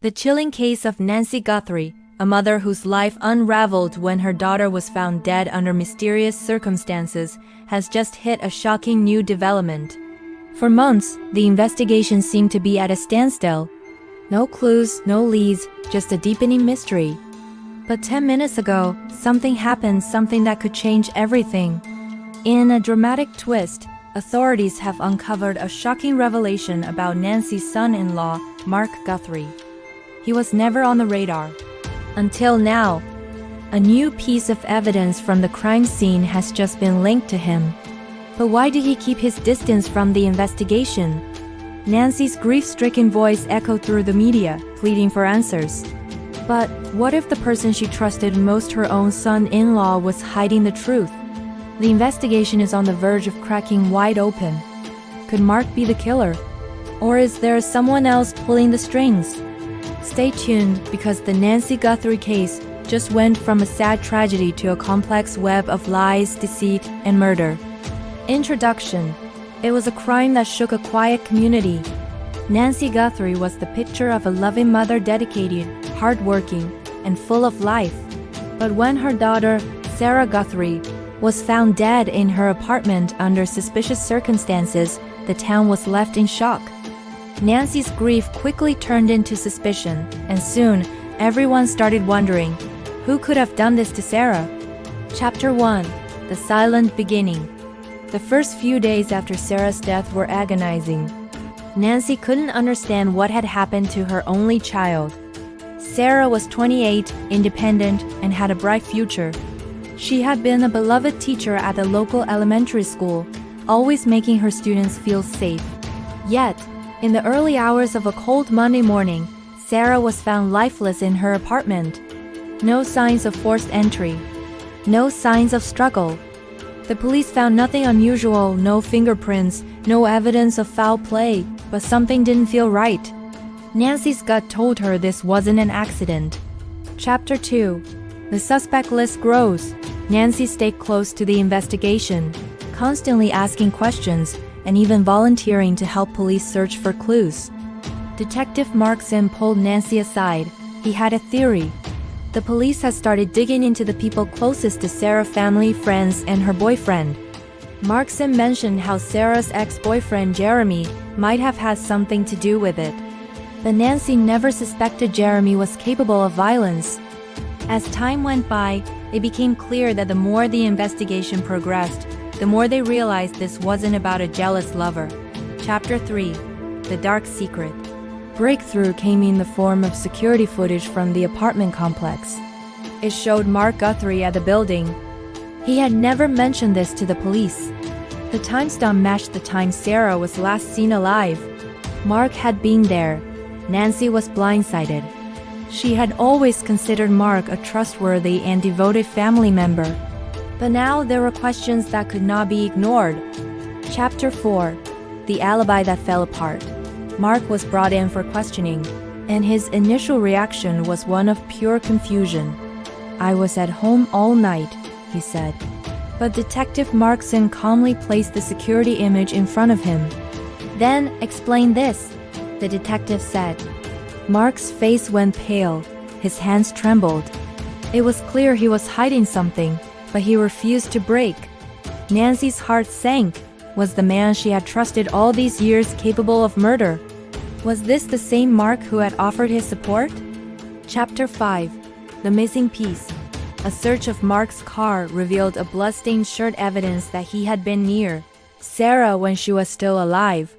The chilling case of Nancy Guthrie, a mother whose life unraveled when her daughter was found dead under mysterious circumstances, has just hit a shocking new development. For months, the investigation seemed to be at a standstill. No clues, no leads, just a deepening mystery. But 10 minutes ago, something happened, something that could change everything. In a dramatic twist, authorities have uncovered a shocking revelation about Nancy's son-in-law, Mark Guthrie. He was never on the radar. Until now, a new piece of evidence from the crime scene has just been linked to him. But why did he keep his distance from the investigation? Nancy's grief-stricken voice echoed through the media, pleading for answers. But what if the person she trusted most, her own son-in-law, was hiding the truth? The investigation is on the verge of cracking wide open. Could Mark be the killer? Or is there someone else pulling the strings? Stay tuned, because the Nancy Guthrie case just went from a sad tragedy to a complex web of lies, deceit, and murder. Introduction. It was a crime that shook a quiet community. Nancy Guthrie was the picture of a loving mother, dedicated, hardworking, and full of life. But when her daughter, Sarah Guthrie, was found dead in her apartment under suspicious circumstances, the town was left in shock. Nancy's grief quickly turned into suspicion, and soon, everyone started wondering, who could have done this to Sarah? Chapter 1. The Silent Beginning. The first few days after Sarah's death were agonizing. Nancy couldn't understand what had happened to her only child. Sarah was 28, independent, and had a bright future. She had been a beloved teacher at the local elementary school, always making her students feel safe. Yet, in the early hours of a cold Monday morning, Sarah was found lifeless in her apartment. No signs of forced entry. No signs of struggle. The police found nothing unusual, no fingerprints, no evidence of foul play, but something didn't feel right. Nancy's gut told her this wasn't an accident. Chapter 2. The suspect list grows. Nancy stayed close to the investigation, constantly asking questions, and even volunteering to help police search for clues. Detective Markson pulled Nancy aside. He had a theory. The police had started digging into the people closest to Sarah's family, friends, and her boyfriend. Markson mentioned how Sarah's ex-boyfriend Jeremy might have had something to do with it. But Nancy never suspected Jeremy was capable of violence. As time went by, it became clear that the more the investigation progressed, the more they realized this wasn't about a jealous lover. Chapter 3. The Dark Secret. Breakthrough came in the form of security footage from the apartment complex. It showed Mark Guthrie at the building. He had never mentioned this to the police. The timestamp matched the time Sarah was last seen alive. Mark had been there. Nancy was blindsided. She had always considered Mark a trustworthy and devoted family member. But now there were questions that could not be ignored. Chapter 4. The Alibi That Fell Apart. Mark was brought in for questioning, and his initial reaction was one of pure confusion. "I was at home all night," he said. But Detective Markson calmly placed the security image in front of him. "Then explain this," the detective said. Mark's face went pale. His hands trembled. It was clear he was hiding something, but he refused to break. Nancy's heart sank. Was the man she had trusted all these years capable of murder? Was this the same Mark who had offered his support? Chapter 5. The Missing Piece. A search of Mark's car revealed a bloodstained shirt, evidence that he had been near Sarah when she was still alive.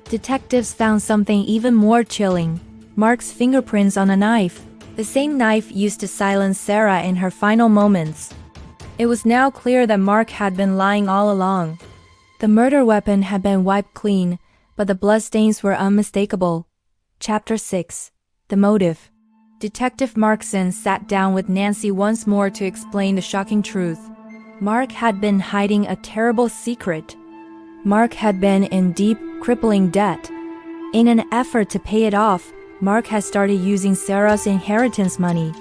Detectives found something even more chilling. Mark's fingerprints on a knife. The same knife used to silence Sarah in her final moments. It was now clear that Mark had been lying all along. The murder weapon had been wiped clean, but the bloodstains were unmistakable. Chapter 6. The Motive. Detective Markson sat down with Nancy once more to explain the shocking truth. Mark had been hiding a terrible secret. Mark had been in deep, crippling debt. In an effort to pay it off, Mark had started using Sarah's inheritance money.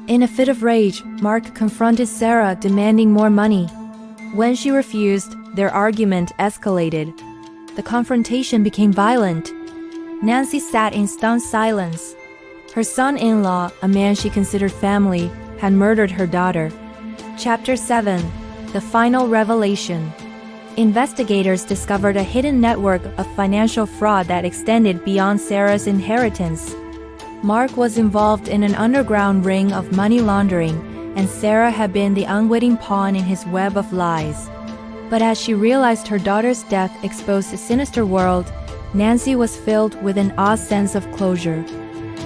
In a fit of rage, Mark confronted Sarah, demanding more money. When she refused, their argument escalated. The confrontation became violent. Nancy sat in stunned silence. Her son-in-law, a man she considered family, had murdered her daughter. Chapter 7. The Final Revelation. Investigators discovered a hidden network of financial fraud that extended beyond Sarah's inheritance. Mark was involved in an underground ring of money laundering, and Sarah had been the unwitting pawn in his web of lies. But as she realized her daughter's death exposed a sinister world, Nancy was filled with an odd sense of closure.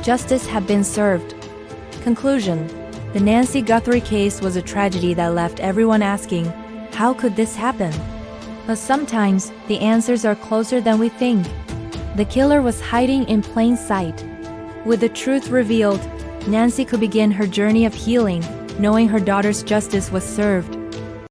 Justice had been served. Conclusion. The Nancy Guthrie case was a tragedy that left everyone asking, how could this happen? But sometimes, the answers are closer than we think. The killer was hiding in plain sight. With the truth revealed, Nancy could begin her journey of healing, knowing her daughter's justice was served.